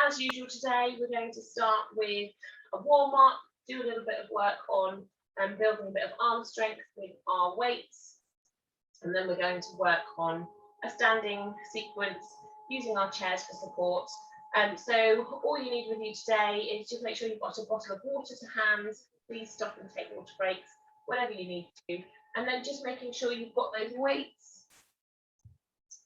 as usual today, we're going to start with a warm-up, do a little bit of work on building a bit of arm strength with our weights, and then we're going to work on a standing sequence using our chairs for support. So all you need with you today is just make sure you've got a bottle of water to hand. Please stop and take water breaks, whatever you need to. And then just making sure you've got those weights.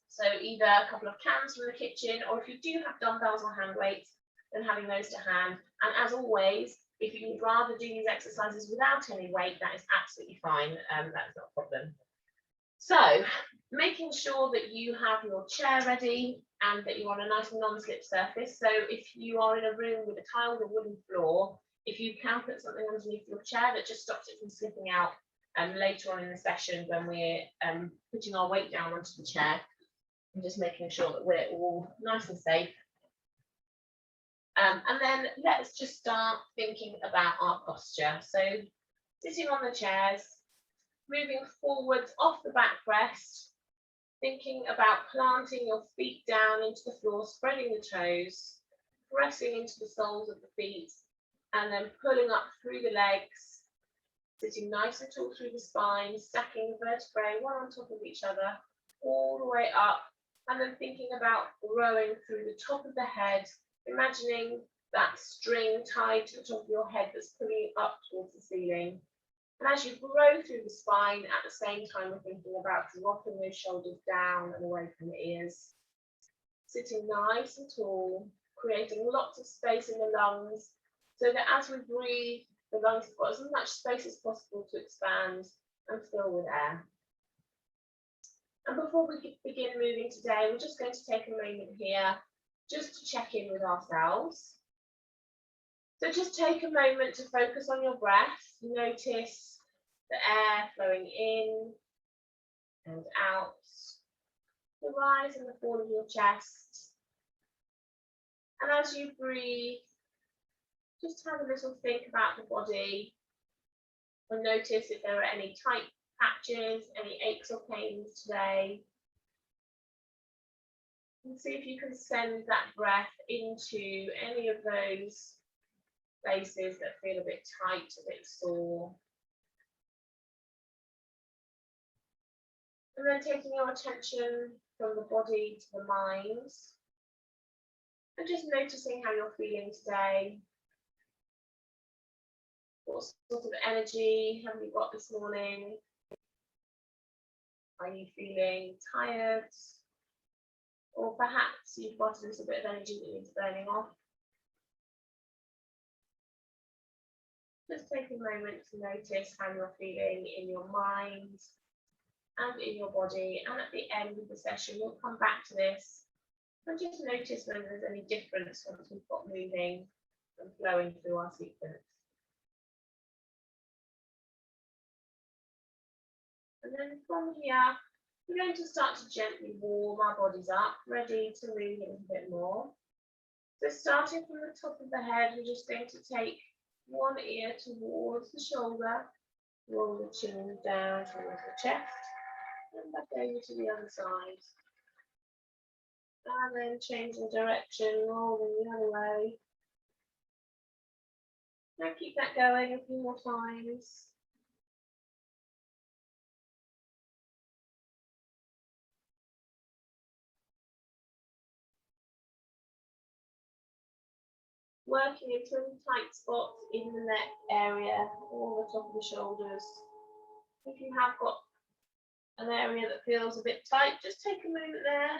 So either a couple of cans from the kitchen, or if you do have dumbbells or hand weights, then having those to hand. And as always, if you would rather do these exercises without any weight, that is absolutely fine. That's not a problem. So making sure that you have your chair ready and that you're on a nice non-slip surface. So if you are in a room with a tiled or wooden floor, if you can put something underneath your chair that just stops it from slipping out later on in the session when we're putting our weight down onto the chair, and just making sure that we're all nice and safe. And then let's just start thinking about our posture. So sitting on the chairs, moving forwards off the backrest, thinking about planting your feet down into the floor, spreading the toes, pressing into the soles of the feet, and then pulling up through the legs, sitting nice and tall through the spine, stacking vertebrae one on top of each other, all the way up, and then thinking about growing through the top of the head, imagining that string tied to the top of your head that's pulling up towards the ceiling. And as you grow through the spine, at the same time, we're thinking about dropping those shoulders down and away from the ears. Sitting nice and tall, creating lots of space in the lungs, so that as we breathe, the lungs have got as much space as possible to expand and fill with air. And before we begin moving today, we're just going to take a moment here just to check in with ourselves. So just take a moment to focus on your breath. Notice the air flowing in and out, the rise and the fall of your chest. And as you breathe, just have a little think about the body and notice if there are any tight patches, any aches or pains today. And see if you can send that breath into any of those places that feel a bit tight, a bit sore. And then taking your attention from the body to the mind, and just noticing how you're feeling today. What sort of energy have you got this morning? Are you feeling tired? Or perhaps you've got a little bit of energy that needs burning off. Just take a moment to notice how you're feeling in your mind and in your body. And at the end of the session, we'll come back to this and just notice whether there's any difference once we've got moving and flowing through our sequence. And then from here, we're going to start to gently warm our bodies up, ready to move a little bit more. So starting from the top of the head, we're just going to take one ear towards the shoulder, roll the chin down towards the chest, and back over to the other side. And then changing direction, rolling the other way. Now keep that going a few more times. Working into any tight spots in the neck area or the top of the shoulders. If you have got an area that feels a bit tight, just take a moment there.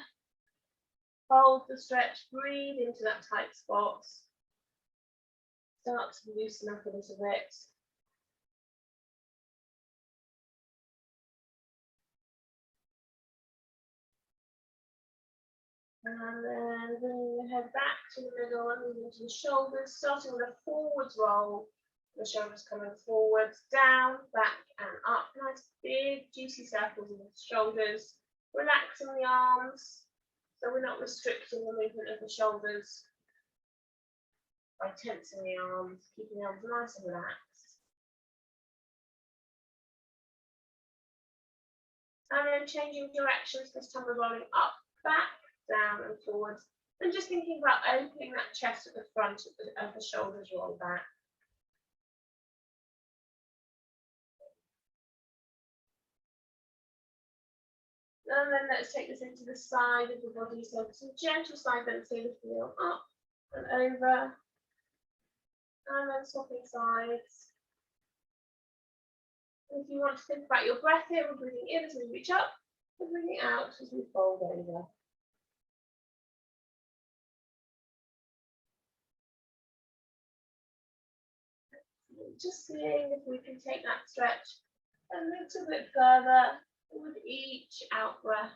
Hold the stretch, breathe into that tight spot. Start to loosen up a little bit. And then bringing the head back to the middle and moving to the shoulders, starting with a forwards roll. The shoulders coming forwards, down, back and up. Nice big juicy circles in the shoulders. Relaxing the arms, so we're not restricting the movement of the shoulders by tensing the arms, keeping the arms nice and relaxed. And then changing directions, this time we're rolling up, back, down and forwards, And just thinking about opening that chest at the front of the shoulders roll back. And then let's take this into the side of the body. So some gentle side bending, lifting the arm up and over. And then swapping sides. And if you want to think about your breath here, we're breathing in as we reach up, and breathing out as we fold over. Just seeing if we can take that stretch a little bit further with each out breath.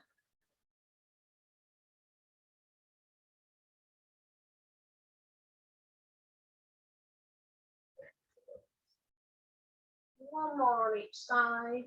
One more on each side.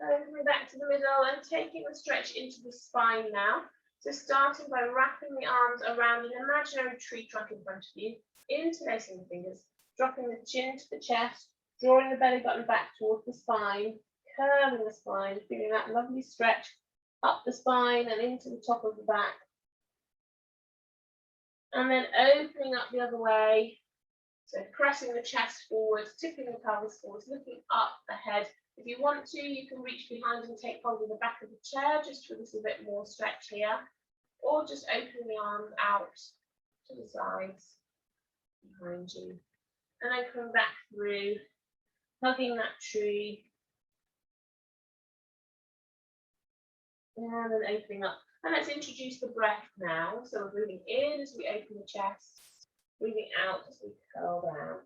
Coming back to the middle and taking the stretch into the spine now. So starting by wrapping the arms around an imaginary tree trunk in front of you, interlacing the fingers, dropping the chin to the chest, drawing the belly button back towards the spine, curving the spine, feeling that lovely stretch up the spine and into the top of the back. And then opening up the other way. So pressing the chest forwards, tipping the pelvis forwards, looking up ahead. If you want to, you can reach behind and take hold of the back of the chair just for a little bit more stretch here. Or just open the arms out to the sides behind you. And then come back through, hugging that tree. And then opening up. And let's introduce the breath now. So we're breathing in as we open the chest, breathing out as we curl down.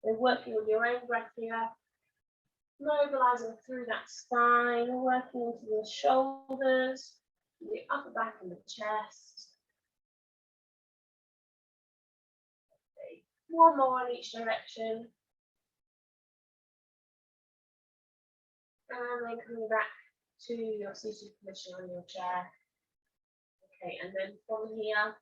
We're working with your own breath here, mobilizing through that spine, working into the shoulders, the upper back and the chest. Okay. One more in each direction. And then coming back to your seated position on your chair. Okay, and then from here,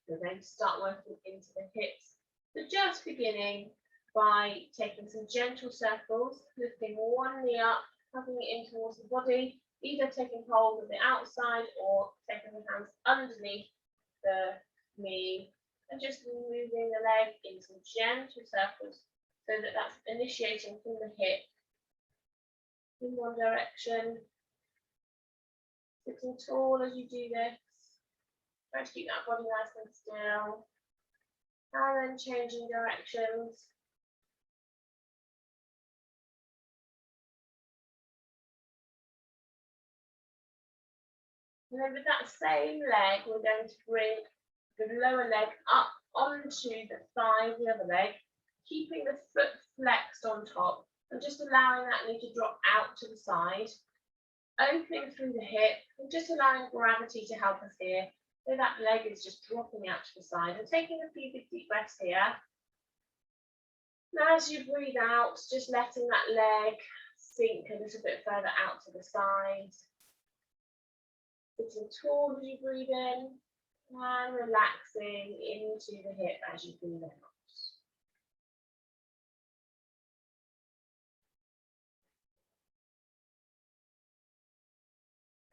we're going to start working into the hips. So just beginning by taking some gentle circles, lifting one knee up, hugging it in towards the body, either taking hold of the outside or taking the hands underneath the knee, and just moving the leg in some gentle circles so that that's initiating from the hip in one direction, sitting tall as you do this. Try to keep that body nice and still, and then changing directions. And then with that same leg, we're going to bring the lower leg up onto the thigh of the other leg, keeping the foot flexed on top, and just allowing that knee to drop out to the side, opening through the hip, and just allowing gravity to help us here. So that leg is just dropping out to the side, and taking a few big deep breaths here. Now as you breathe out, just letting that leg sink a little bit further out to the side. Sitting tall as you breathe in, and relaxing into the hip as you breathe out.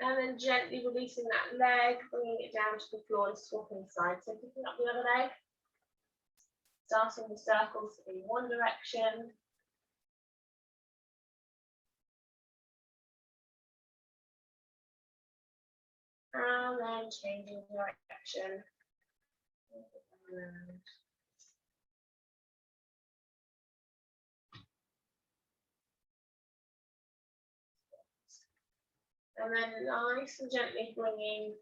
And then gently releasing that leg, bringing it down to the floor and swapping sides. So picking up the other leg, starting the circles in one direction. And then changing direction. And then nice and gently bringing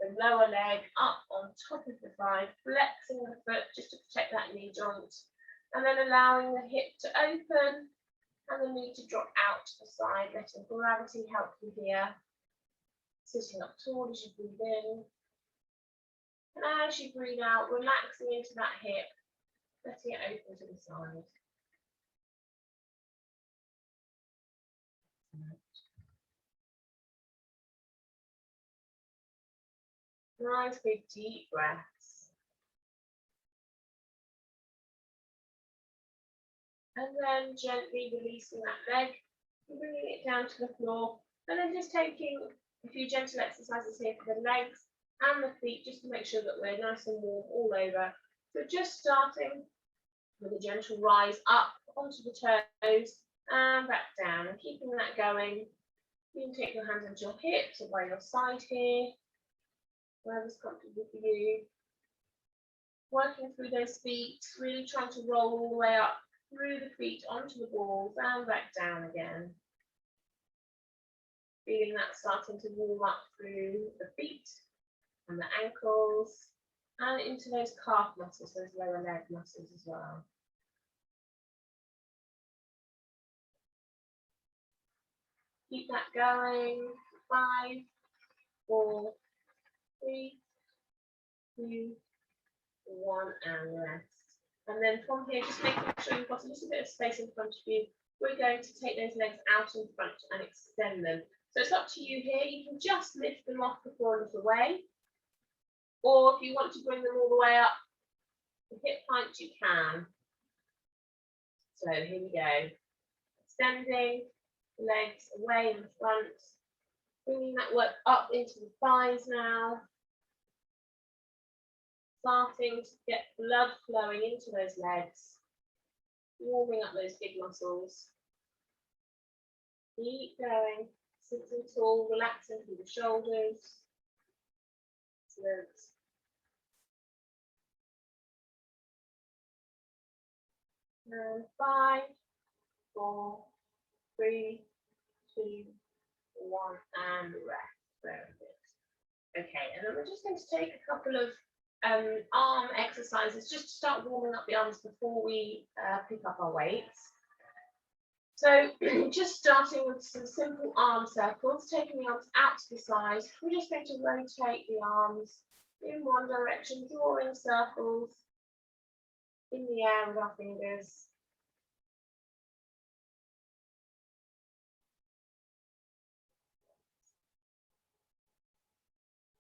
the lower leg up on top of the thigh, flexing the foot just to protect that knee joint, and then allowing the hip to open and the knee to drop out to the side, letting gravity help you here. Sitting up tall as you breathe in, and as you breathe out, relaxing into that hip, letting it open to the side. Nice big deep breaths. And then gently releasing that leg, bringing it down to the floor, and then just taking a few gentle exercises here for the legs and the feet, just to make sure that we're nice and warm all over. So just starting with a gentle rise up onto the toes and back down, and keeping that going. You can take your hands onto your hips or by your side here, wherever's comfortable for you. Working through those feet, really trying to roll all the way up through the feet onto the balls and back down again. Feeling that starting to warm up through the feet and the ankles and into those calf muscles, those lower leg muscles as well. Keep that going. 5, 4, 3, 2, 1, and rest. And then from here, just making sure you've got a little bit of space in front of you. We're going to take those legs out in front and extend them. So it's up to you here. You can just lift them off the floor a little way. Or if you want to bring them all the way up to hip height, you can. So here we go. Extending the legs away in the front. Bringing that work up into the thighs now. Starting to get blood flowing into those legs. Warming up those big muscles. Keep going. Sitting tall, relaxing through the shoulders. Excellent. And 5, 4, 3, 2, 1, and rest. Very good. Okay, and then we're just going to take a couple of arm exercises just to start warming up the arms before we pick up our weights. So just starting with some simple arm circles, taking the arms out to the side. We're just going to rotate the arms in one direction, drawing circles in the air with our fingers.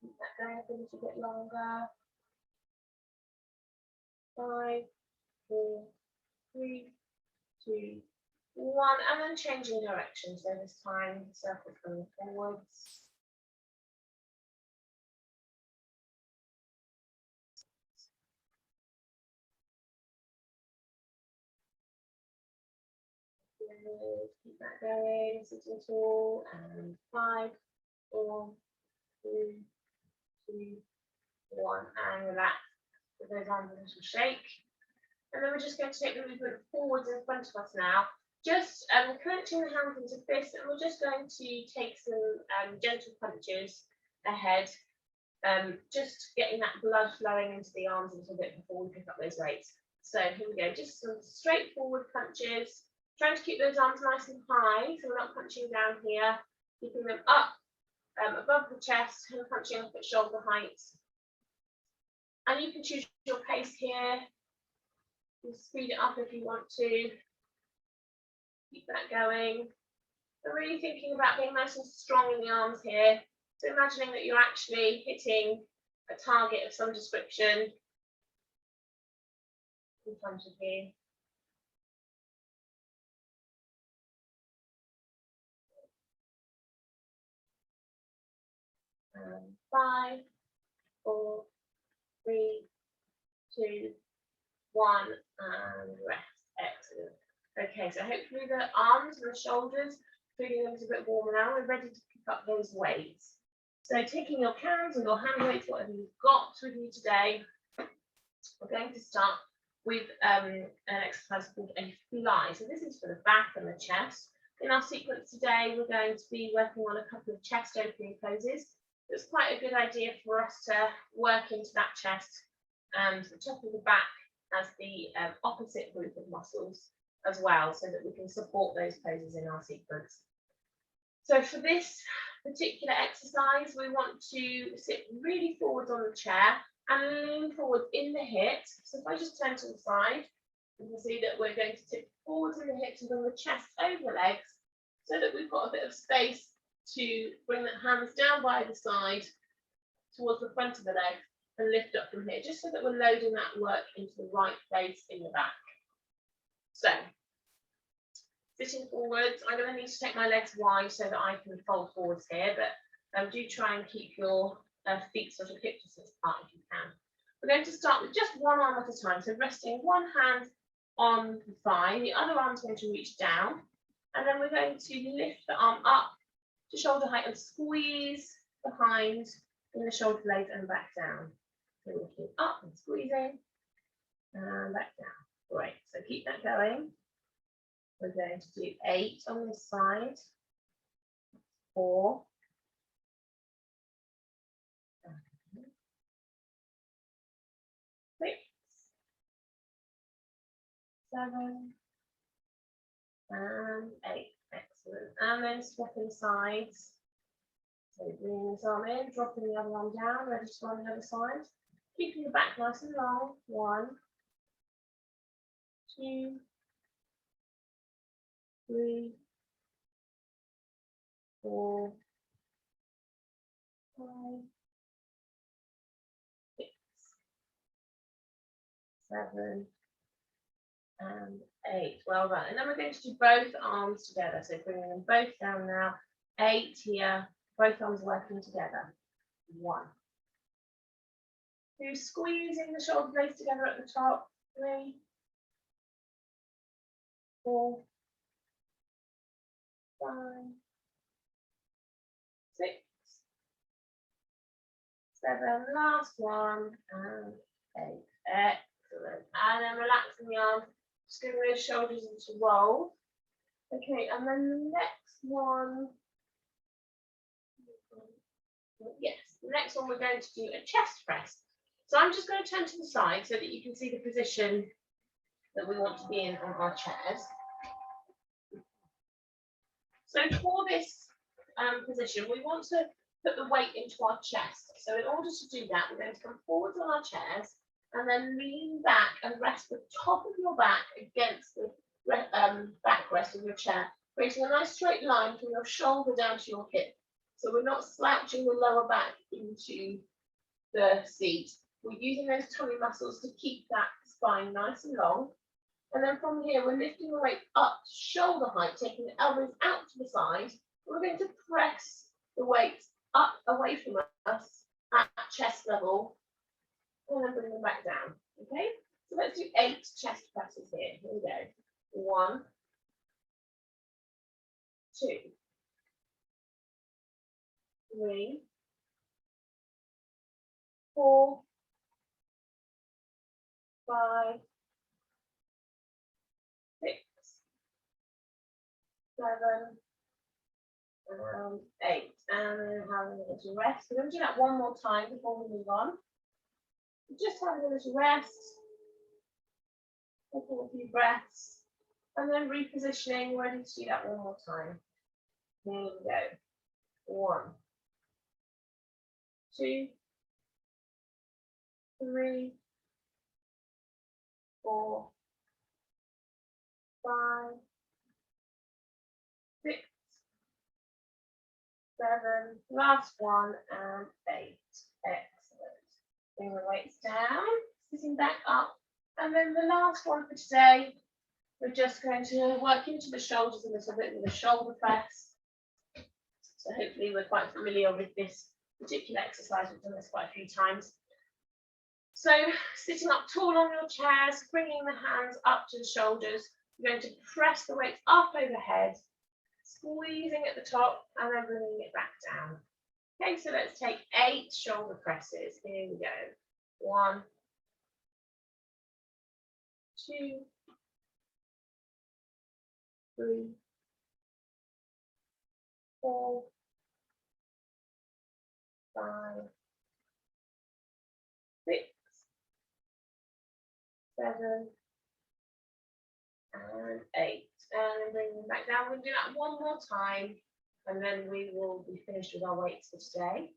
Keep that going up a little bit longer. 5, 4, 3, 2, 1, and then changing direction. So this time, circle going forwards. Keep that going, sitting tall, and 5, 4, 3, 2, 1, and relax. With those arms a little shake. And then we're just going to take the movement forwards in front of us now. Just clenching the hands into fists, and we're just going to take some gentle punches ahead. Just getting that blood flowing into the arms a little bit before we pick up those weights. So here we go, just some straightforward punches. Trying to keep those arms nice and high, so we're not punching down here. Keeping them up above the chest and punching up at shoulder height. And you can choose your pace here. You can speed it up if you want to. Keep that going. I'm really thinking about being nice and strong in the arms here. So imagining that you're actually hitting a target of some description in front of you. And 5, 4, 3, 2, 1, and rest. Excellent. Okay, so hopefully the arms and the shoulders, feeling a little bit warmer now. We're ready to pick up those weights. So taking your cans or your hand weights, whatever you've got with you today, we're going to start with an exercise called a fly. So this is for the back and the chest. In our sequence today, we're going to be working on a couple of chest opening poses. It's quite a good idea for us to work into that chest and the top of the back as the opposite group of muscles as well, so that we can support those poses in our sequence. So for this particular exercise, we want to sit really forwards on the chair and lean forward in the hips. So if I just turn to the side, you can see that we're going to tip forwards in the hips and bring the chest over the legs, so that we've got a bit of space to bring the hands down by the side towards the front of the leg and lift up from here, just so that we're loading that work into the right place in the back. So Sitting forwards, I'm going to need to take my legs wide so that I can fold forwards here, but do try and keep your feet sort of hip distance apart if you can. We're going to start with just one arm at a time, so resting one hand on the thigh, the other arm's going to reach down, and then we're going to lift the arm up to shoulder height and squeeze behind in the shoulder blades and back down. So lifting up and squeezing and back down. Great, so keep that going. We're going to do 8 on this side, 4, 6, 7, and 8. Excellent. And then swapping sides. So bringing this arm in, dropping the other arm down, ready to go on the other side. Keeping the back nice and long. 1, 2, 3, 4, 5, 6, 7, and 8. Well done. And then we're going to do both arms together. So bringing them both down now. 8 here. Both arms working together. 1. 2, squeezing the shoulder blades together at the top. 3, 4, 5, 6, 7. Last one and 8. Excellent. And then relaxing the arms. Just giving those shoulders into roll. Okay, and then the next one. Yes, the next one we're going to do a chest press. So I'm just going to turn to the side so that you can see the position that we want to be in on our chairs. So for this position, we want to put the weight into our chest. So in order to do that, we're going to come forwards on our chairs and then lean back and rest the top of your back against the backrest of your chair, creating a nice straight line from your shoulder down to your hip. So we're not slouching the lower back into the seat. We're using those tummy muscles to keep that spine nice and long. And then from here, we're lifting the weight up to shoulder height, taking the elbows out to the side. We're going to press the weight up away from us at chest level, and then bring them back down. Okay? So let's do 8 chest presses here. Here we go. 1, 2, 3, 4, 5, 6, 7, and 8. And then having a little rest. We're going to do that one more time before we move on. Just having a little rest. Taking a few breaths. And then repositioning, ready to do that one more time. Here we go. 1, 2, 3, 4, 5, 6, 7, last one, and 8. Excellent. Bring the weights down, sitting back up. And then the last one for today, we're just going to work into the shoulders a little bit with a shoulder press. So hopefully we're quite familiar with this particular exercise. We've done this quite a few times. So sitting up tall on your chairs, bringing the hands up to the shoulders. You're going to press the weight up overhead, squeezing at the top, and then bringing it back down. Okay, so let's take 8 shoulder presses. Here we go. 1, 2, 3, 4, 5, 6, 7, and 8. And bring them back down. We'll do that one more time, and then we will be finished with our weights for today.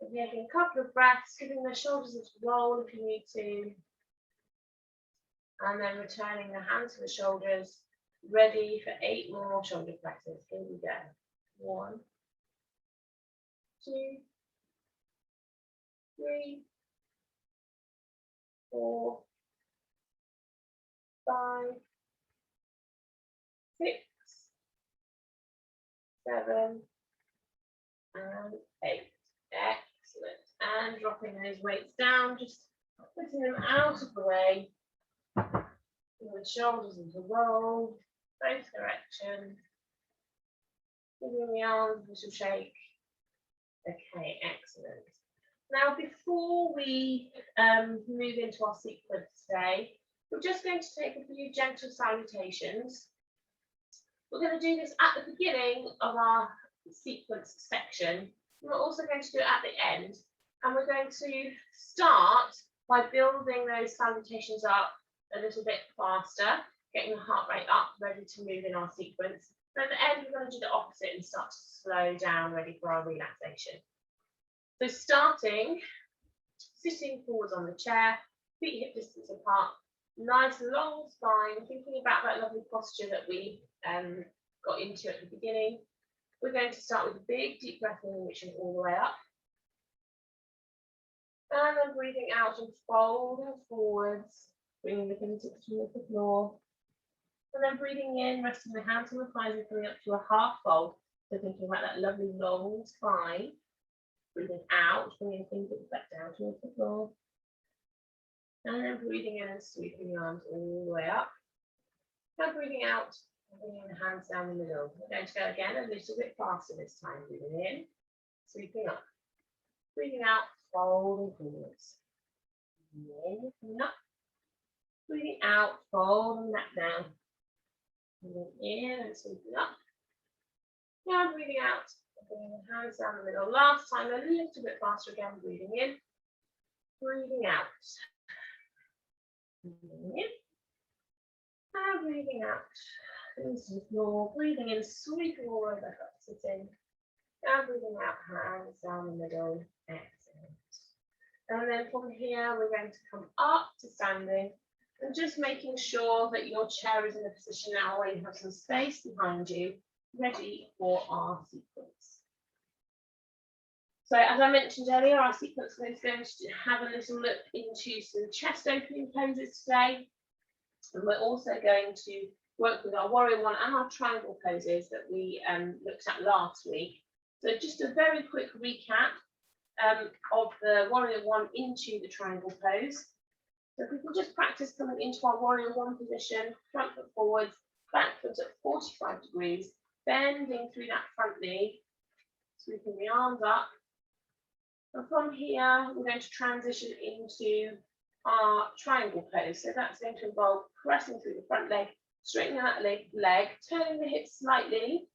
Again, a couple of breaths, giving the shoulders a roll if you need to. And then returning the hands to the shoulders, ready for 8 more shoulder presses. Here we go. 1, 2, 3, 4, 5, 6, 7, and 8. Excellent. And dropping those weights down, just putting them out of the way. The shoulders into roll, both directions. Giving the arms a little shake. Okay, excellent. Now, before we move into our sequence today, we're just going to take a few gentle salutations. We're going to do this at the beginning of our sequence section. We're also going to do it at the end, and we're going to start by building those salutations up a little bit faster, getting the heart rate up, ready to move in our sequence. And at the end, we're going to do the opposite and start to slow down, ready for our relaxation. So starting, sitting forwards on the chair, feet hip distance apart, nice long spine, thinking about that lovely posture that we got into at the beginning. We're going to start with a big deep breath in, reaching all the way up. And then breathing out and folding forwards, bringing the fingertips towards the floor. And then breathing in, resting the hands on the thighs and coming up to a half fold. So thinking about that lovely long spine. Breathing out, bringing fingertips back down towards the floor. And then breathing in and sweeping the arms all the way up. And breathing out, and bringing the hands down the middle. We're going to go again a little bit faster this time. Breathing in, sweeping up. Breathing out, folding forwards. In, coming up. Breathing out, folding that down. Breathing in and sweeping up. Now breathing out, bringing the hands down the middle. Last time, a little bit faster again. Breathing in, breathing out. Breathing in, and breathing out. Into the floor, breathing in, sweeping all the way back up, sitting. And breathing out, hands down the middle. Excellent. And then from here, we're going to come up to standing. And just making sure that your chair is in a position now where you have some space behind you, ready for our sequence. So as I mentioned earlier, our sequence is going to have a little look into some chest opening poses today. And we're also going to work with our warrior one and our triangle poses that we looked at last week. So just a very quick recap of the warrior one into the triangle pose. So if we can just practice coming into our warrior one position, front foot forwards, back foot at 45 degrees, bending through that front knee, sweeping the arms up. And from here, we're going to transition into our triangle pose. So that's going to involve pressing through the front leg, straightening that leg, turning the hips slightly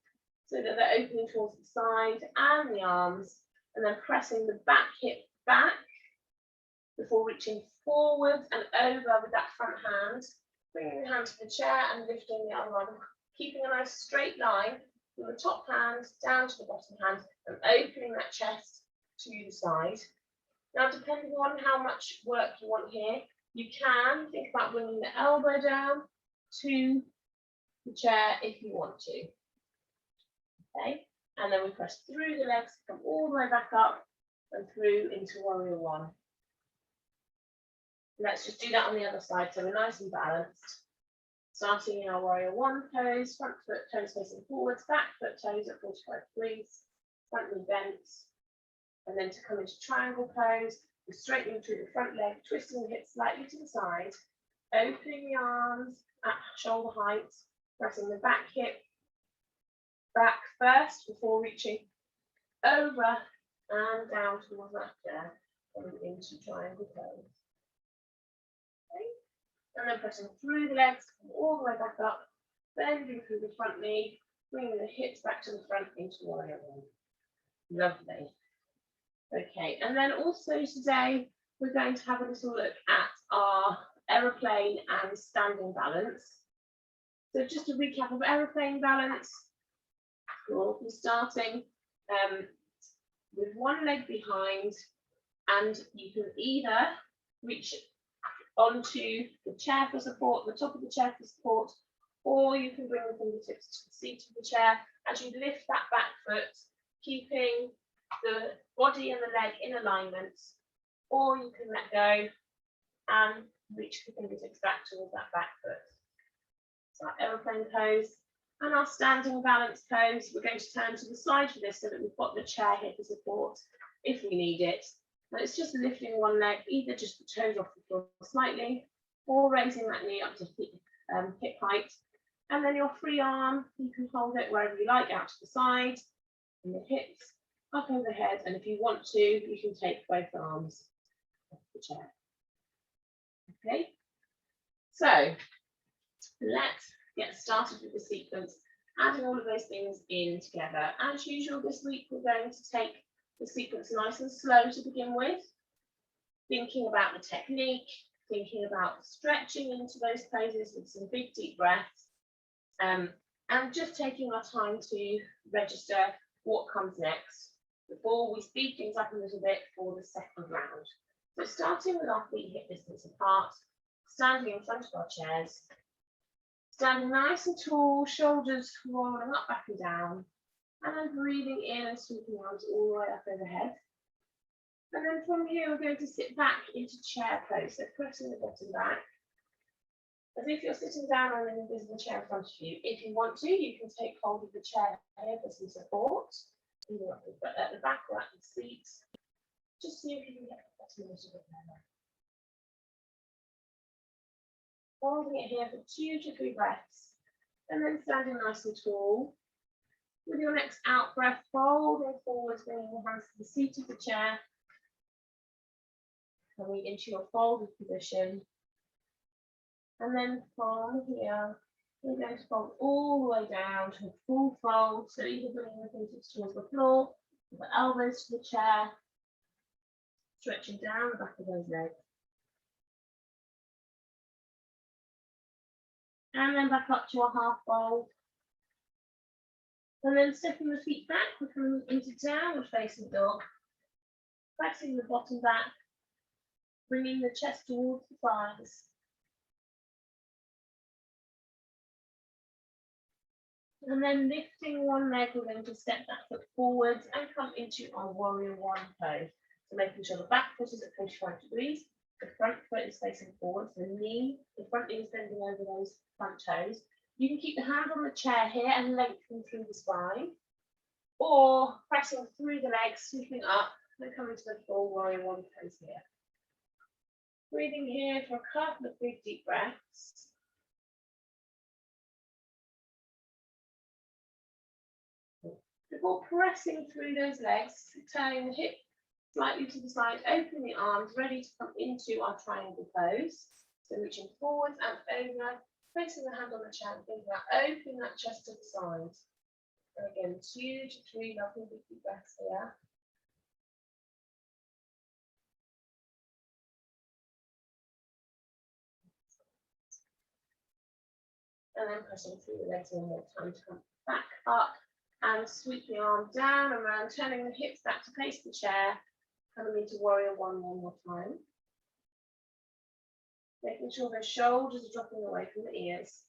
so that they're opening towards the side and the arms, and then pressing the back hip back before reaching forwards and over with that front hand, bringing the hand to the chair and lifting the other arm, keeping a nice straight line from the top hand down to the bottom hand and opening that chest to the side. Now, depending on how much work you want here, you can think about bringing the elbow down to the chair if you want to. Okay, and then we press through the legs, come all the way back up and through into warrior one. Let's just do that on the other side so we're nice and balanced. Starting in our warrior one pose, front foot toes facing forwards, back foot toes at 45 degrees, front knee bent. And then to come into triangle pose, we're straightening through the front leg, twisting the hips slightly to the side, opening the arms at shoulder height, pressing the back hip back first before reaching over and down towards that chair, coming into triangle pose. Okay. And then pressing through the legs, all the way back up, bending through the front knee, bringing the hips back to the front into warrior one. Lovely. Okay, and then also today we're going to have a little look at our aeroplane and standing balance. So just a recap of aeroplane balance. We'll be starting with one leg behind, and you can either reach onto the chair for support, the top of the chair for support, or you can bring the fingertips to the seat of the chair as you lift that back foot, keeping the body and the leg in alignment, or you can let go and reach the fingertips back towards that back foot. So our aeroplane pose, And our standing balance pose, we're going to turn to the side for this so that we've got the chair here for support if we need it. And it's just lifting one leg, either just the toes off the floor slightly, or raising that knee up to hip height. And then your free arm, you can hold it wherever you like, out to the side, and the hips, up overhead. And if you want to, you can take both arms off the chair. Okay, so let's get started with the sequence, adding all of those things in together. As usual, this week we're going to take the sequence nice and slow to begin with, thinking about the technique, thinking about stretching into those poses with some big deep breaths, and just taking our time to register what comes next before we speed things up a little bit for the second round. So starting with our feet hip distance apart, standing in front of our chairs, standing nice and tall, shoulders rolling up, back and down, and then breathing in and sweeping arms all the way up overhead. And then from here, we're going to sit back into chair pose, so pressing the bottom back, as if you're sitting down on an invisible chair in front of you. If you want to, you can take hold of the chair here for some support, either at the back or at the seat, just so you can get the bottom a little bit lower. Holding it here for 2 to 3 breaths, and then standing nice and tall. With your next out breath, folding forwards, bringing your hands to the seat of the chair, coming into your folded position. And then from here, we're going to fold all the way down to a full fold. So either bringing the fingertips towards the floor, the elbows to the chair, stretching down the back of those legs. And then back up to a half fold. And then stepping the feet back, we're coming into downward facing dog, pressing the bottom back, bringing the chest towards the thighs. And then lifting one leg, we're going to step that foot forwards and come into our warrior one pose. So making sure the back foot is at 45 degrees, the front foot is facing forwards, the front knee is bending over those front toes. You can keep the hand on the chair here and lengthen through the spine, or pressing through the legs, sweeping up and coming to the full warrior one pose here. Breathing here for a couple of big deep breaths. Before pressing through those legs, turning the hip slightly to the side, open the arms, ready to come into our triangle pose. So reaching forwards and over, placing the hand on the chair, and thinking about opening that chest to the side. And again, 2 to 3 lovely big deep breaths here. And then pressing through the legs one more time to come back up and sweep the arm down and around, turning the hips back to face the chair, coming into warrior one more time. Making sure the shoulders are dropping away from the ears.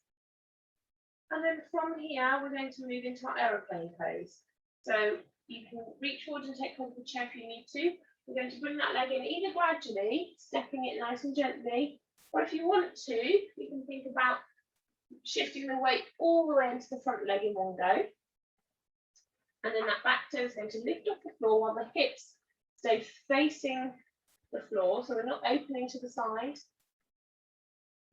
And then from here, we're going to move into our aeroplane pose. So you can reach forward and take hold of the chair if you need to. We're going to bring that leg in either gradually, stepping it nice and gently, or if you want to, you can think about shifting the weight all the way into the front leg in one go. And then that back toe is going to lift off the floor while the hips stay facing the floor, so we're not opening to the side.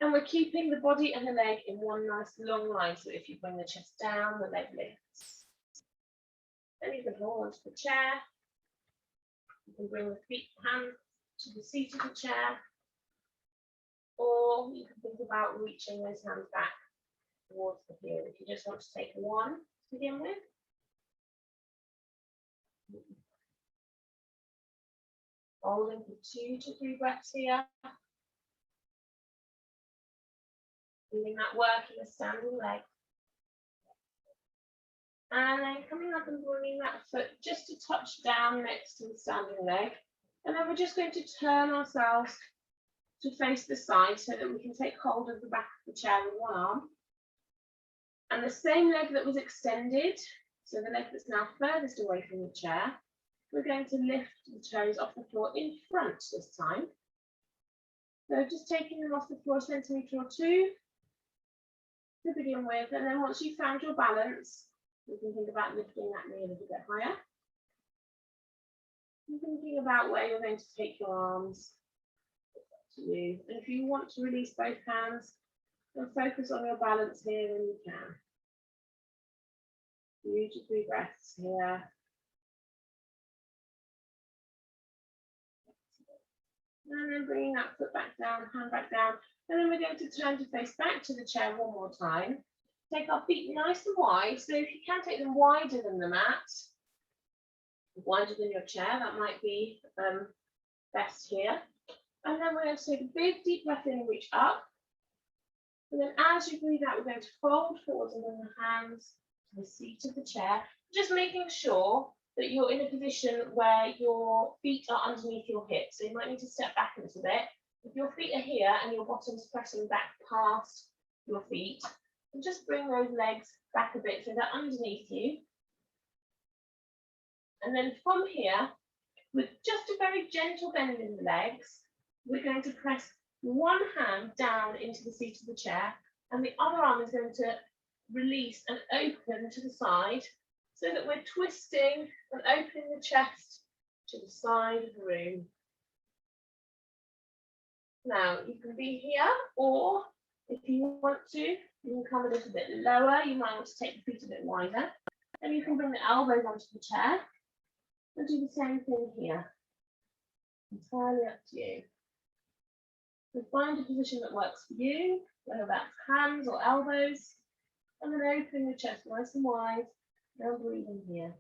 And we're keeping the body and the leg in one nice long line. So if you bring the chest down, the leg lifts. Then you can hold onto the chair. You can bring the hands to the seat of the chair. Or you can think about reaching those hands back towards the heel. If you just want to take one to begin with. Holding for 2 to 3 breaths here. Feeling that work in the standing leg. And then coming up and bringing that foot just to touch down next to the standing leg. And then we're just going to turn ourselves to face the side so that we can take hold of the back of the chair with one arm. And the same leg that was extended, so the leg that's now furthest away from the chair, we're going to lift the toes off the floor in front this time. So just taking them off the floor a centimetre or 2. to begin with. And then once you've found your balance, you can think about lifting that knee a little bit higher. And thinking about where you're going to take your arms. It's up to you. And if you want to release both hands, then focus on your balance here when you can. 2 to 3 breaths here. And then bringing that foot back down, hand back down. And then we're going to turn to face back to the chair one more time. Take our feet nice and wide. So if you can take them wider than the mat, wider than your chair, that might be best here. And then we're going to take a big deep breath in and reach up. And then as you breathe out, we're going to fold forwards and bring the hands to the seat of the chair, just making sure that you're in a position where your feet are underneath your hips. So you might need to step back a little bit. If your feet are here and your bottom's pressing back past your feet, and just bring those legs back a bit so they're underneath you. And then from here, with just a very gentle bend in the legs, we're going to press one hand down into the seat of the chair, and the other arm is going to release and open to the side so that we're twisting and opening the chest to the side of the room. Now, you can be here, or if you want to, you can come a little bit lower. You might want to take the feet a bit wider. And you can bring the elbows onto the chair and do the same thing here. Entirely up to you. So find a position that works for you, whether that's hands or elbows, and then open your chest nice and wide, and breathing here.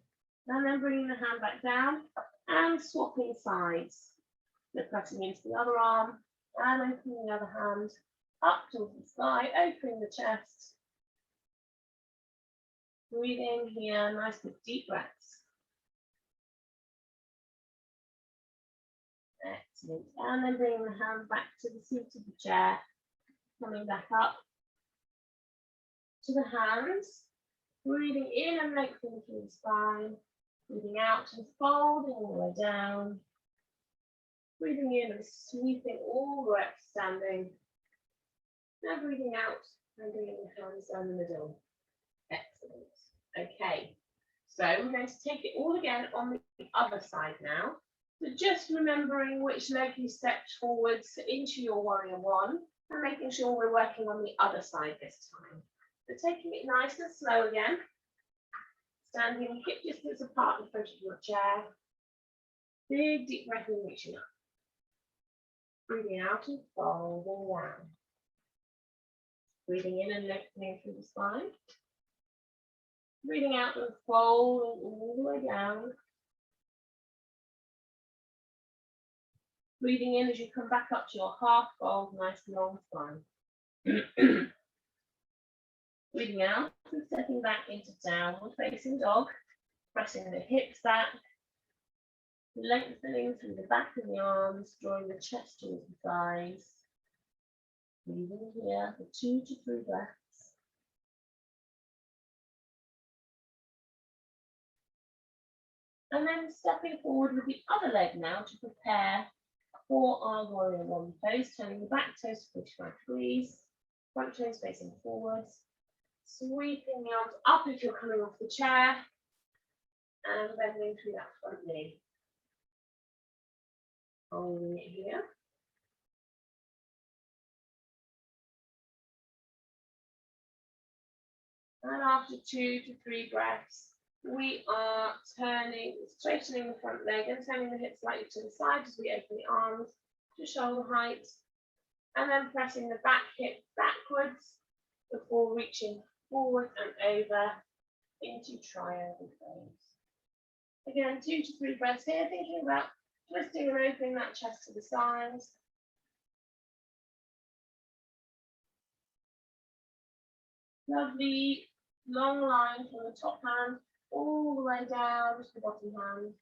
And then bringing the hand back down and swapping sides. So pressing into the other arm and opening the other hand up towards the sky, opening the chest. Breathing here, nice big deep breaths. Excellent. And then bringing the hands back to the seat of the chair, coming back up to the hands, breathing in and lengthening through the spine, breathing out and folding all the way down, breathing in and sweeping all the way up to standing, now breathing out and bringing the hands down the middle. Excellent. Okay, so we're going to take it all again on the other side now. So just remembering which leg you stepped forwards into your warrior one and making sure we're working on the other side this time. So taking it nice and slow again, standing hip distance apart in front of your chair. Big deep breath in, reaching up. Breathing out and folding down. Breathing in and lengthening through the spine. Breathing out and folding all the way down. Breathing in as you come back up to your half fold, nice long spine. Breathing out and stepping back into downward facing dog, pressing the hips back, lengthening through the back of the arms, drawing the chest towards the thighs. Breathing here for 2 to 3 breaths. And then stepping forward with the other leg now to prepare for our warrior one pose, turning the back toes 45 degrees, front toes facing forwards, sweeping the arms up if you're coming off the chair, and bending through that front knee. Holding it here. And after 2 to 3 breaths, we are straightening the front leg and turning the hips slightly to the side as we open the arms to shoulder height, and then pressing the back hip backwards before reaching forward and over into triangle pose. Again, 2 to 3 breaths here, thinking about twisting and opening that chest to the sides. Lovely long line from the top hand all the way down to the bottom hand.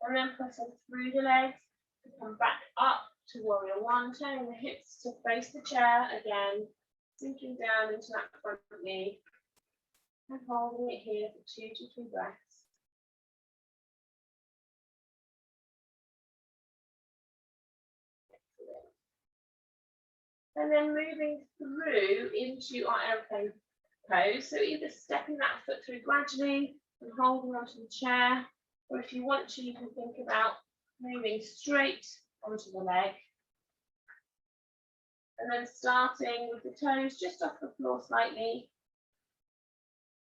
And then pressing through the legs to come back up to warrior one, turning the hips to face the chair again, sinking down into that front knee and holding it here for 2 to 3 breaths. And then moving through into our aeroplane pose. So either stepping that foot through gradually and holding onto the chair, or if you want to, you can think about moving straight onto the leg. And then starting with the toes just off the floor slightly.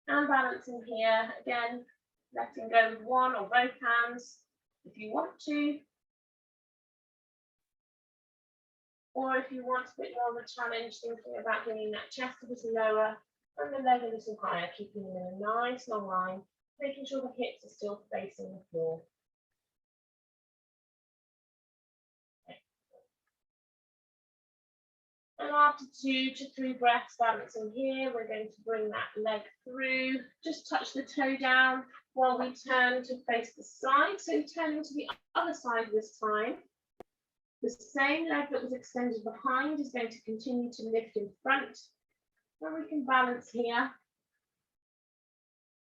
And balancing here, again, letting go with one or both hands if you want to. Or if you want a bit more of a challenge, thinking about bringing that chest a little lower and the leg a little higher, keeping them in a nice long line, making sure the hips are still facing the floor. And after 2 to 3 breaths balancing here, we're going to bring that leg through, just touch the toe down while we turn to face the side. So turning to the other side this time. The same leg that was extended behind is going to continue to lift in front. And we can balance here.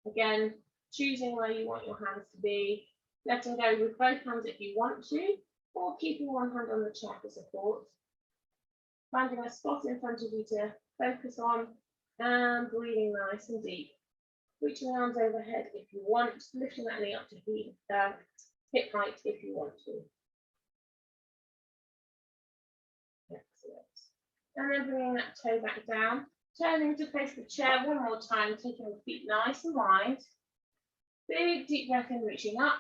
Again, choosing where you want your hands to be, letting go with both hands if you want to, or keeping one hand on the chair for support. Finding a spot in front of you to focus on and breathing nice and deep. Reaching the arms overhead if you want, lifting that knee up to hip height if you want to. Excellent. And then bringing that toe back down, turning to face the chair one more time, taking the feet nice and wide. Big deep breath in, reaching up.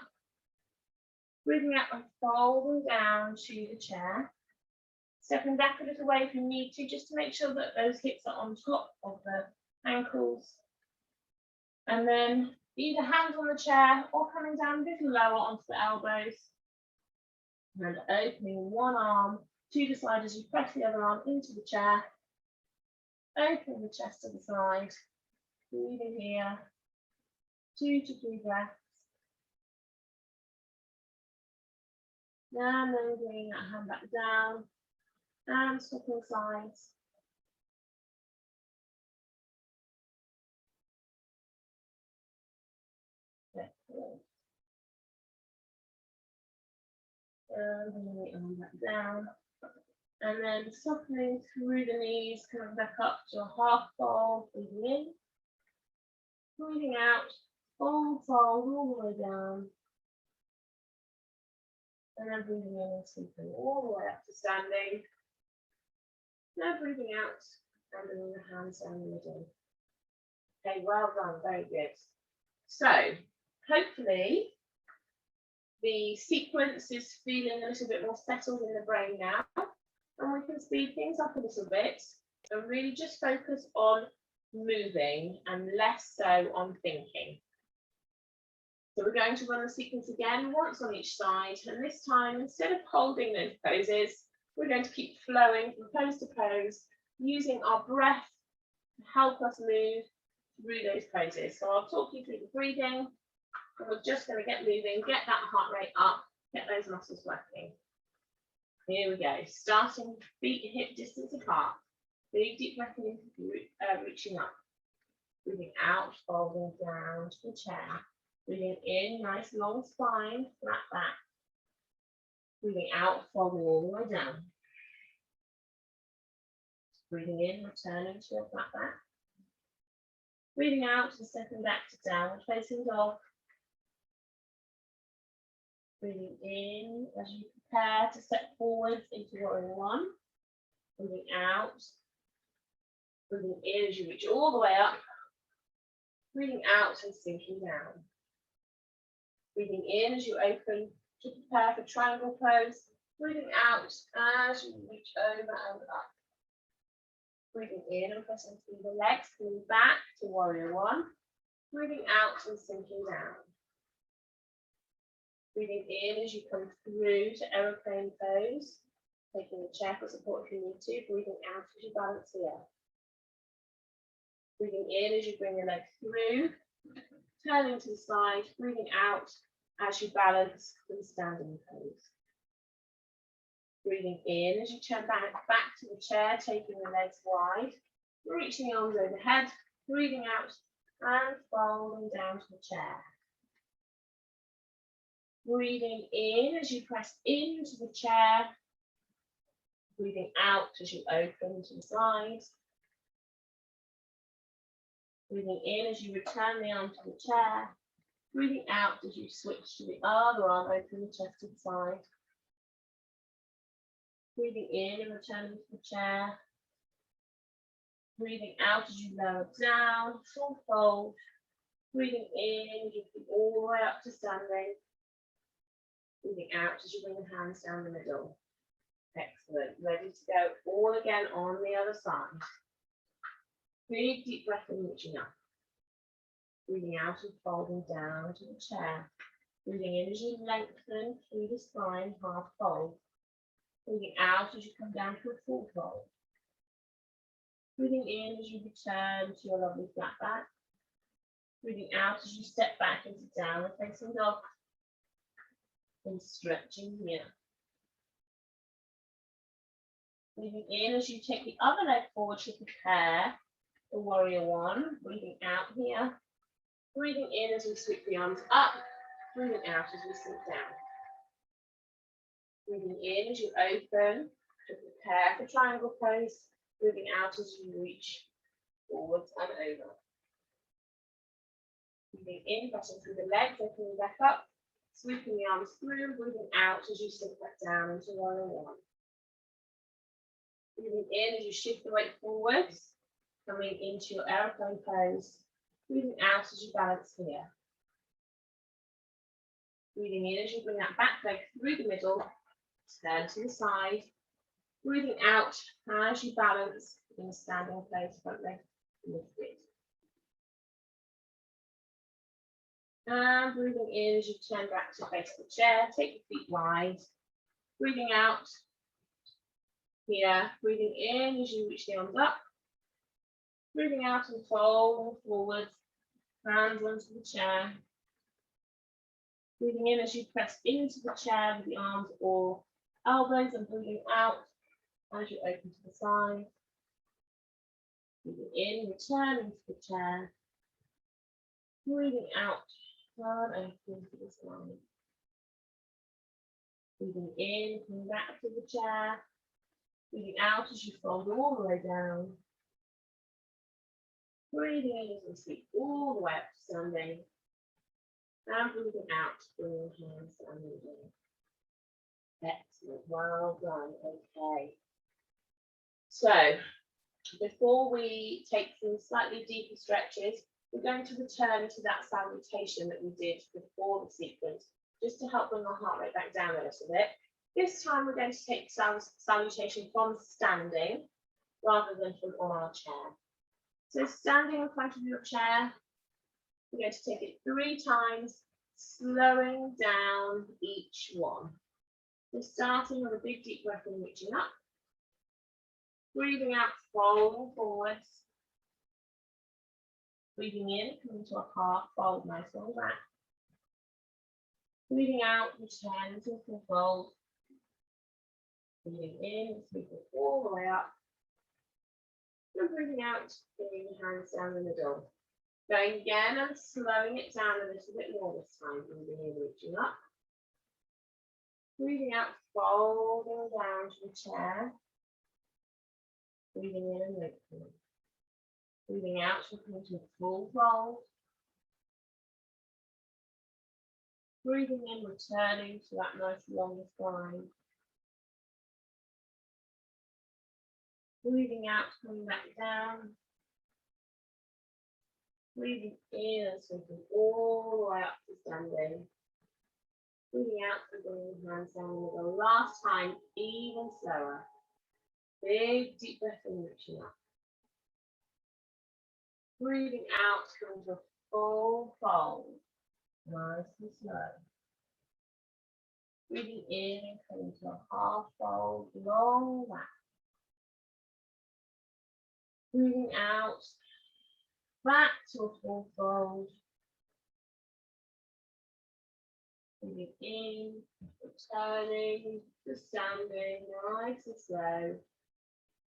Breathing out and folding down to the chair. Stepping back a little way if you need to, just to make sure that those hips are on top of the ankles. And then either hands on the chair or coming down a little lower onto the elbows. And opening one arm to the side as you press the other arm into the chair. Opening the chest to the side. Breathing here. 2 to 3 breaths. And then bringing that hand back down. And swapping sides. Excellent. And bringing the arm back down. And then softening through the knees, coming back up to a half fold, breathing in. Breathing out, full fold all the way down. And then breathing in and sweeping all the way up to standing. Now breathing out and bringing the hands down the middle. Okay, well done, very good. So, hopefully, the sequence is feeling a little bit more settled in the brain now. And we can speed things up a little bit and really just focus on moving and less so on thinking. So we're going to run the sequence again, once on each side. And this time, instead of holding those poses, we're going to keep flowing from pose to pose, using our breath to help us move through those poses. So I'll talk you through the breathing, and we're just going to get moving, get that heart rate up, get those muscles working. Here we go, starting feet hip distance apart. Big deep breath in, reaching up. Breathing out, folding down to the chair. Breathing in, nice long spine, flat back. Breathing out, folding all the way down. Breathing in, returning to a flat back. Breathing out and stepping back to downward facing dog. Breathing in as you prepare to step forwards into warrior one. Breathing out. Breathing in as you reach all the way up. Breathing out and sinking down. Breathing in as you open to prepare for triangle pose. Breathing out as you reach over and up. Breathing in and pressing through the legs, coming back to warrior one. Breathing out and sinking down. Breathing in as you come through to aeroplane pose. Taking the chair for support if you need to. Breathing out as you balance here. Breathing in as you bring the legs through. Turning to the side. Breathing out as you balance in standing pose. Breathing in as you turn back to the chair, taking the legs wide, reaching the arms overhead, breathing out and folding down to the chair. Breathing in as you press into the chair, Breathing out as you open to the side. Breathing in as you return the arm to the chair. Breathing out as you switch to the other arm, open the chest to the side. Breathing in and returning to the chair. Breathing out as you lower down, full fold. Breathing in, you come all the way up to standing. Breathing out as you bring the hands down the middle. Excellent. Ready to go all again on the other side. Big deep breath in, reaching up. Breathing out and folding down to the chair. Breathing in as you lengthen through the spine, half fold. Breathing out as you come down to a full fold. Breathing in as you return to your lovely flat back. Breathing out as you step back into downward facing dog. And stretching here. Breathing in as you take the other leg forward to prepare for warrior one. Breathing out here. Breathing in as we sweep the arms up. Breathing out as we sink down. Breathing in as you open to prepare for triangle pose. Breathing out as you reach forwards and over. Breathing in, pressing through the legs, opening back up. Sweeping the arms through. Breathing out as you sink back down into warrior one. Breathing in as you shift the weight forwards, coming into your aeroplane pose. Breathing out as you balance here. Breathing in as you bring that back leg through the middle, turn to the side. Breathing out as you balance in a standing place, front leg lifted. And breathing in as you turn back to face the chair, take your feet wide. Breathing out here, breathing in as you reach the arms up. Breathing out and fold forward, hands onto the chair. Breathing in as you press into the chair with the arms or elbows, and breathing out as you open to the side. Breathing in, returning to the chair. Breathing out, turn open to the side. Breathing in, coming back to the chair. Breathing out as you fold all the way down. Breathing in as we sweep all the way up to standing. And breathing out, bringing hands down the middle. Excellent, well done, okay. So, before we take some slightly deeper stretches, we're going to return to that salutation that we did before the sequence, just to help bring our heart rate back down a little bit. This time we're going to take salutation from standing rather than from on our chair. So standing in front of your chair, we're going to take it 3 times, slowing down each one. So starting with a big deep breath in, reaching up. Breathing out, folding forwards. Breathing in, coming to a half fold, nice long back. Breathing out, return to full fold. Breathing in, sweep it all the way up. And breathing out, bringing the hands down the middle. Going again and slowing it down a little bit more this time. Breathing in, reaching up. Breathing out, folding down to the chair. Breathing in and lifting. Breathing out, coming to a full fold. Breathing in, returning to that nice long spine. Breathing out, coming back down. Breathing in and sweeping all the way up to standing. Breathing out and bringing the hands down the middle. Last time, even slower. Big deep breath in, reaching up. Breathing out, coming to a full fold. Nice and slow. Breathing in and coming to a half fold, long back. Breathing out, back to a full fold. Breathing in, returning to standing, nice and slow.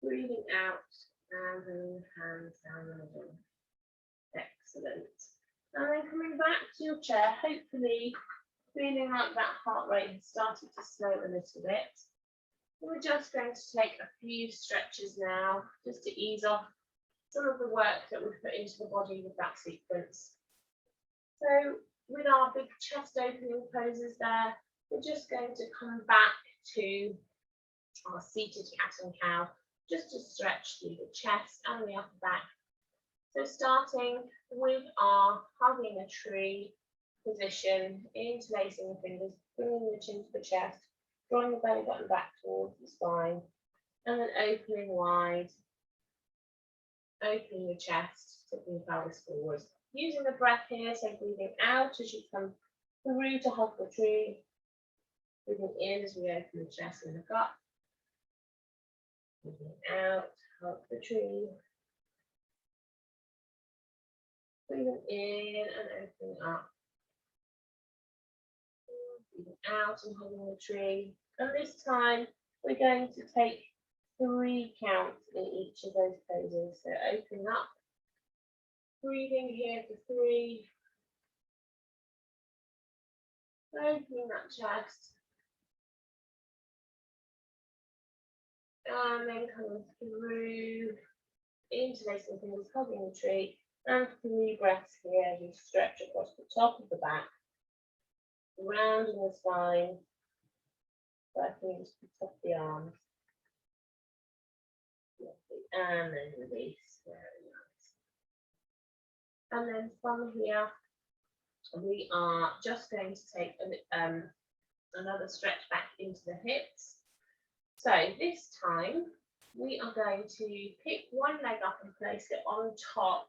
Breathing out and bringing the hands down the middle. Excellent. And then coming back to your chair, hopefully feeling like that heart rate has started to slow a little bit. We're just going to take a few stretches now, just to ease off some of the work that we've put into the body with that sequence. So with our big chest opening poses there, we're just going to come back to our seated cat and cow, just to stretch through the chest and the upper back. So starting with our hugging a tree position, interlacing the fingers, bringing the chin to the chest, drawing the belly button back towards the spine, and then opening wide, opening the chest, tipping the pelvis forward. Using the breath here, so breathing out as you come through to hug the tree, breathing in as we open the chest and look up, breathing out, hug the tree, breathing in and opening up, breathing out and hugging the tree. And this time we're going to take 3 counts in each of those poses. So opening up, breathing here for 3, opening that chest, and then coming through, interlacing fingers, hugging the tree, and 3 breaths here as you stretch across the top of the back, rounding the spine, working into the top of the arms, and then release. Very nice. And then from here, we are just going to take another stretch back into the hips. So this time we are going to pick one leg up and place it on top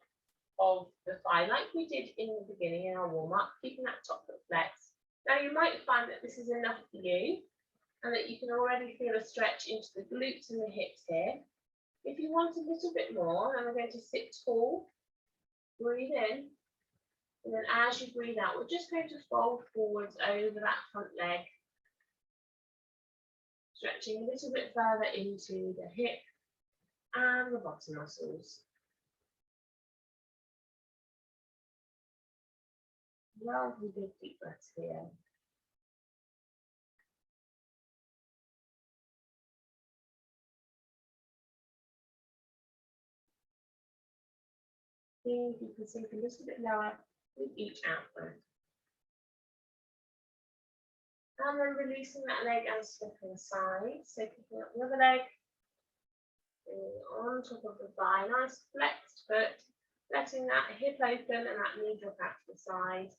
of the thigh, like we did in the beginning in our warm-up, keeping that top foot flexed. Now you might find that this is enough for you and that you can already feel a stretch into the glutes and the hips here. If you want a little bit more, then we're going to sit tall, breathe in, and then as you breathe out, we're just going to fold forwards over that front leg, stretching a little bit further into the hip and the bottom muscles. Lovely big deep breaths here. See if you can sink a little bit lower with each out breath. And then releasing that leg and slipping aside. So picking up the other leg, on top of the thigh, nice flexed foot, letting that hip open and that knee drop out to the side.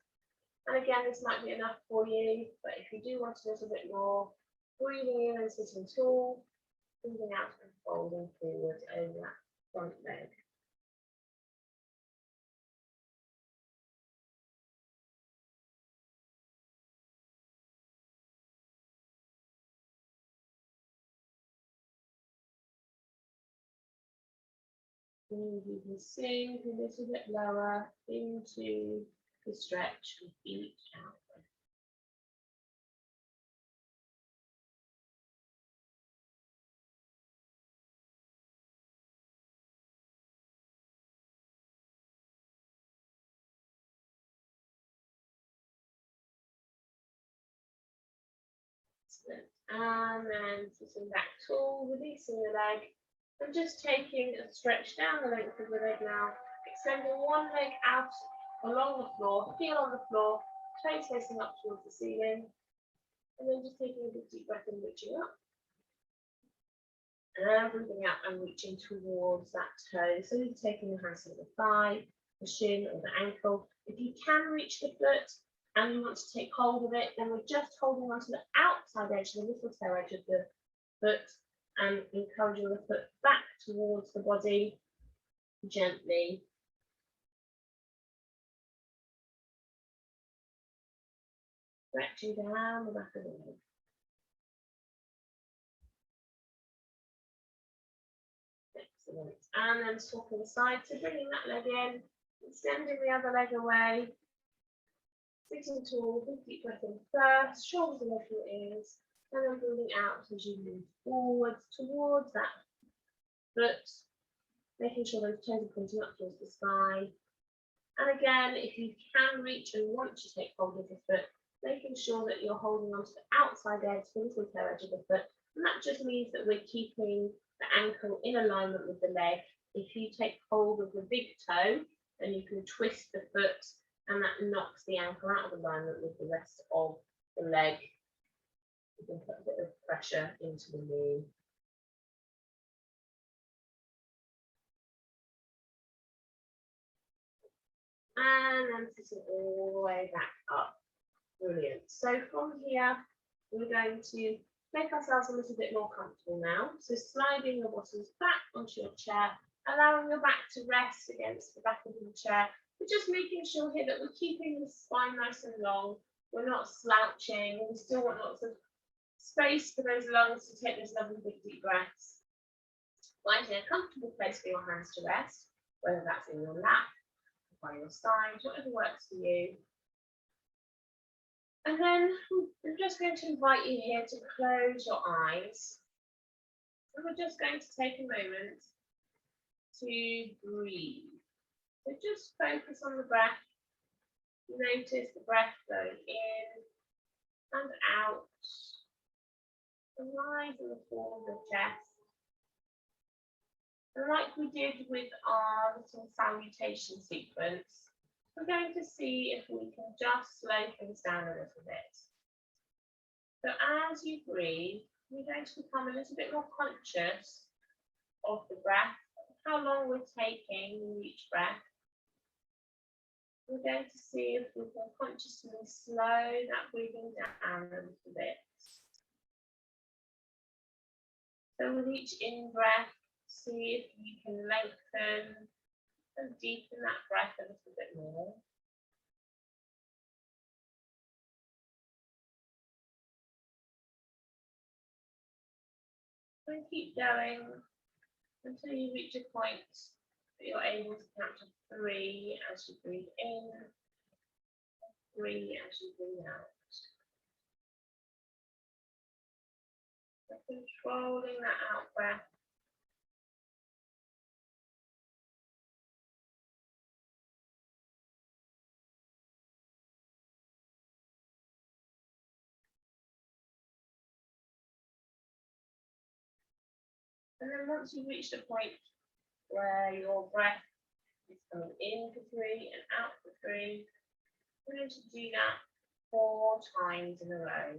And again, this might be enough for you, but if you do want a little bit more, breathing in and sitting tall, breathing out and folding forward over that front leg. And you can sink a little bit lower into the stretch with each out breath. And then sitting back tall, releasing the leg, and just taking a stretch down the length of the leg now, extending one leg out along the floor, heel on the floor, toes facing up towards the ceiling, and then just taking a big deep breath in, reaching up, and breathing out and reaching towards that toe. So you're taking the hands to the thigh, the shin, or the ankle. If you can reach the foot, and you want to take hold of it, then we're just holding onto the outside edge, the little toe edge of the foot, and encouraging the foot back towards the body gently. Stretching down the back of the leg. Excellent. And then swapping the side, so bringing that leg in, extending the other leg away. Sitting tall, big deep breath in first, shoulders above your ears, and then breathing out as you move forwards towards that foot, making sure those toes are pointing up towards the sky. And again, if you can reach and want to take hold of the foot, making sure that you're holding onto the outside edge, the little toe edge of the foot, And that just means that we're keeping the ankle in alignment with the leg. If you take hold of the big toe, then you can twist the foot, and that knocks the ankle out of alignment with the rest of the leg. You can put a bit of pressure into the knee. And then sitting all the way back up. Brilliant. So from here, we're going to make ourselves a little bit more comfortable now. So sliding your bottoms back onto your chair, allowing your back to rest against the back of your chair. We're just making sure here that we're keeping the spine nice and long. We're not slouching. We still want lots of space for those lungs to take those lovely big deep breaths. Finding a comfortable place for your hands to rest, whether that's in your lap, by your side, whatever works for you. And then I'm just going to invite you here to close your eyes. And we're just going to take a moment to breathe. So just focus on the breath. Notice the breath going in and out. The rise and the fall of the chest. And like we did with our little salutation sequence, we're going to see if we can just slow things down a little bit. So as you breathe, you're going to become a little bit more conscious of the breath, how long we're taking in each breath. We're going to see if we can consciously slow that breathing down a little bit. So with each in-breath, see if you can lengthen and deepen that breath a little bit more. And keep going until you reach a point that you're able to count to 3 as you breathe in, 3 as you breathe out. So controlling that out breath. And then once you've reached a point where your breath is coming in for 3 and out for 3, we're going to do that 4 times in a row.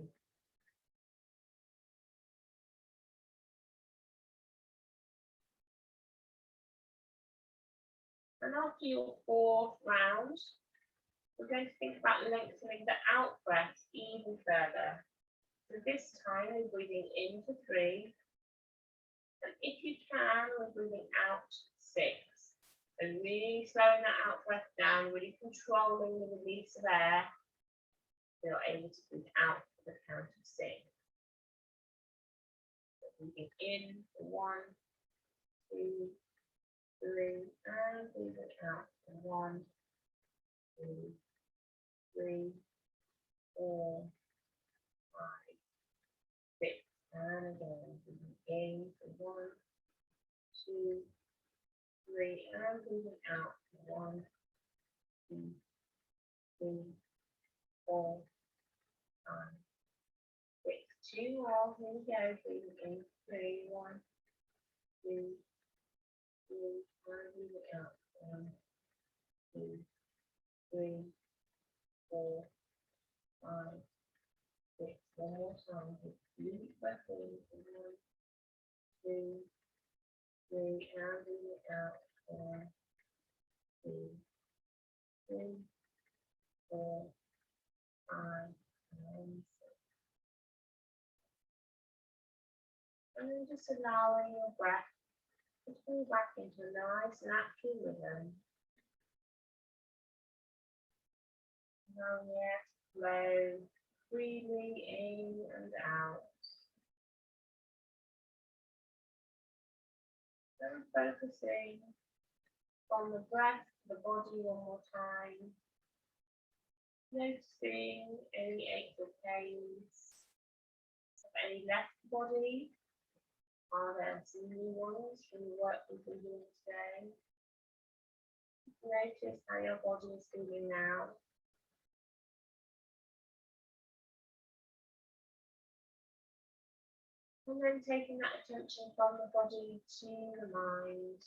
And after your 4th round, we're going to think about lengthening the out breath even further. So this time we're breathing in for 3. And if you can, we're breathing out 6. So really slowing that out breath down, really controlling the release of air. So you're able to breathe out for the count of 6. So breathing in for 1, 2, 3, and breathing out for 1, 2, 3, 4, 5, 6. And again, breathing in for 1, 2, 3, and breathing out for 1, 2, 3, 4, 5, 6. 2 more. Here we go. Breathing in 3, 1, 2, 3, and breathing out 1, 2, 3, 4, 5, 6. One more time. Deep breath in for 1, 2, 3, and breathing out 1, 2, 3, 4, 5, and 6. And then just allowing your breath to fall back into a nice natural rhythm. Now yes, flow freely in and out. Then focusing on the breath, the body one more time. Noticing any aches or pains of any left body. Are there some new ones from the work we've been doing today? Notice how your body is feeling now. And then taking that attention from the body to the mind.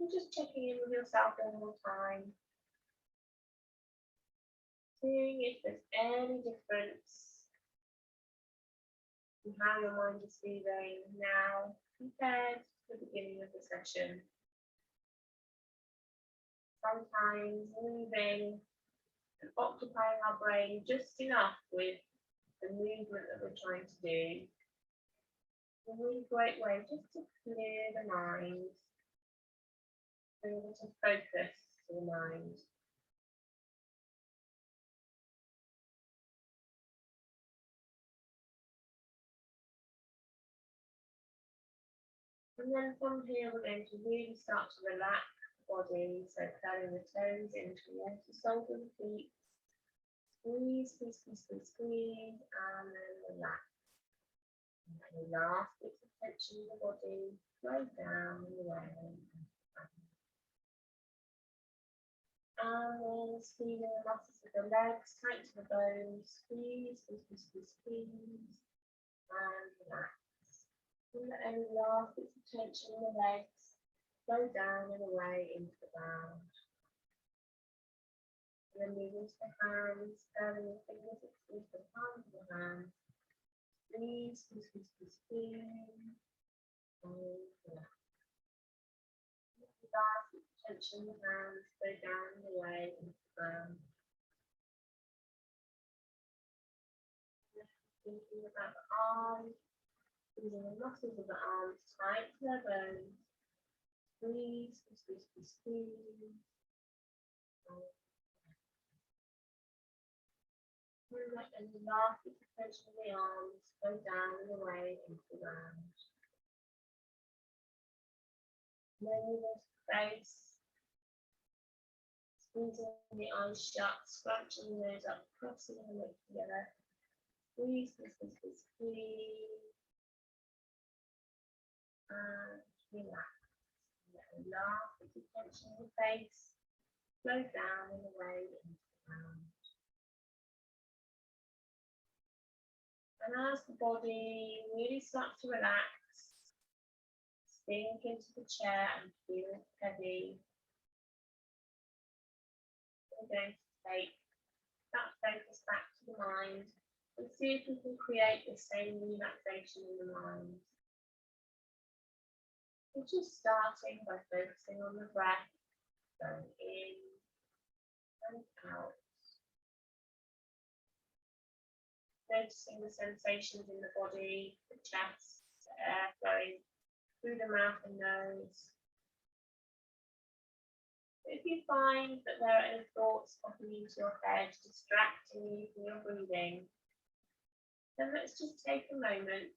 And just checking in with yourself one more time. Seeing if there's any difference in how your mind is feeling now compared to the beginning of the session. Sometimes moving and occupying our brain just enough with the movement that we're trying to do. A really great way just to clear the mind, bring it to focus to the mind. And then from here, we're going to really start to relax the body. So curling the toes in towards the soles of the feet. Squeeze, squeeze, squeeze, squeeze, squeeze, and then relax. And then last bit of tension in the body, slow down and away. And then squeezing the muscles of the legs, tight to the bones. Squeeze, squeeze, squeeze, squeeze, squeeze, and relax. And let any last bits of tension in the legs go down and away into the ground. And then moving to the hands, curling the fingers into the palms of the hands. Squeeze, squeeze, squeeze, squeeze, squeeze, and relax. Let the last bits of tension in the hands go down and away into the ground. Thinking about the arms. Using the muscles of the arms tight to their bones. Squeeze, squeeze, squeeze, squeeze. And let any last bit of tension in the arms go down and away into the ground. Then moving to the face. Squeezing the eyes shut, scrunching the nose up, crossing the lips together. Squeeze, squeeze, squeeze, squeeze, squeeze. And relax. Let the last bit of tension in the face flow down and away into the ground. And as the body really starts to relax, sink into the chair and feel heavy, we're going to take that focus back to the mind and see if we can create the same relaxation in the mind. We're just starting by focusing on the breath, going in and out. Noticing the sensations in the body, the chest, the air flowing through the mouth and nose. If you find that there are any thoughts popping into your head, distracting you from your breathing, then let's just take a moment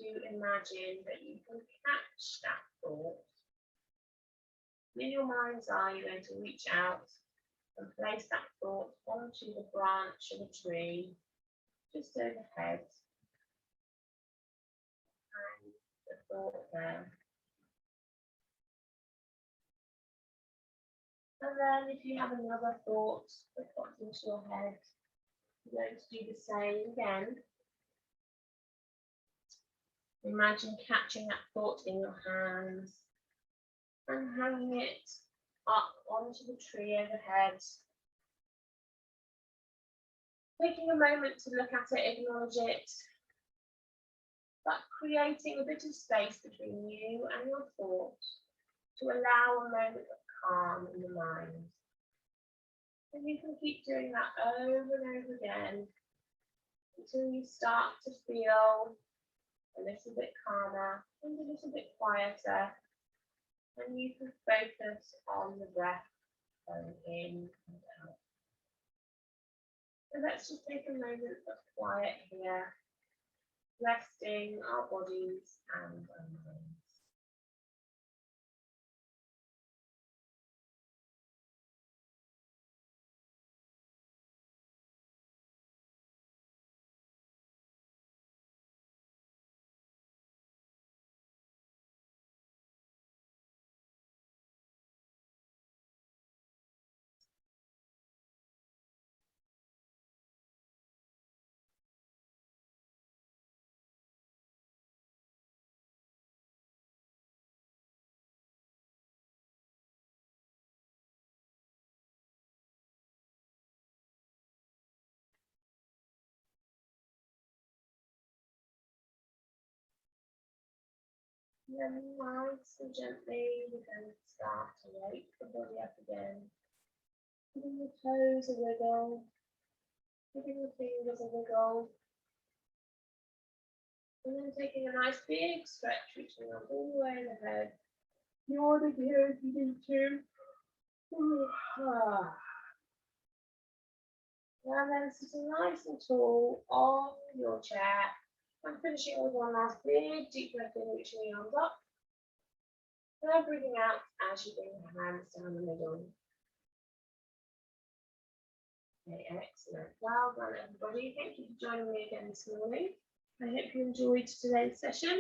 to imagine that you can catch that thought. In your mind's eye, you're going to reach out and place that thought onto the branch of a tree just overhead. And the thought there. And then if you have another thought that pops into your head, you're going to do the same again. Imagine catching that thought in your hands and hanging it up onto the tree overhead. Taking a moment to look at it, acknowledge it, but creating a bit of space between you and your thought to allow a moment of calm in the mind. And you can keep doing that over and over again until you start to feel a little bit calmer and a little bit quieter, and you can focus on the breath going in and out. So let's just take a moment of quiet here, resting our bodies and our minds. And then nice and gently, we're going to start to wake the body up again. Giving the toes a wiggle, giving the fingers a wiggle. And then taking a nice big stretch, reaching up all the way in the head. Yawning here if you need to. And then sitting nice and tall on your chair. And finishing with one last big deep breath in, reaching the arms up. And breathing out as you bring your hands down the middle. Okay, excellent. Well done, everybody. Thank you for joining me again this morning. I hope you enjoyed today's session.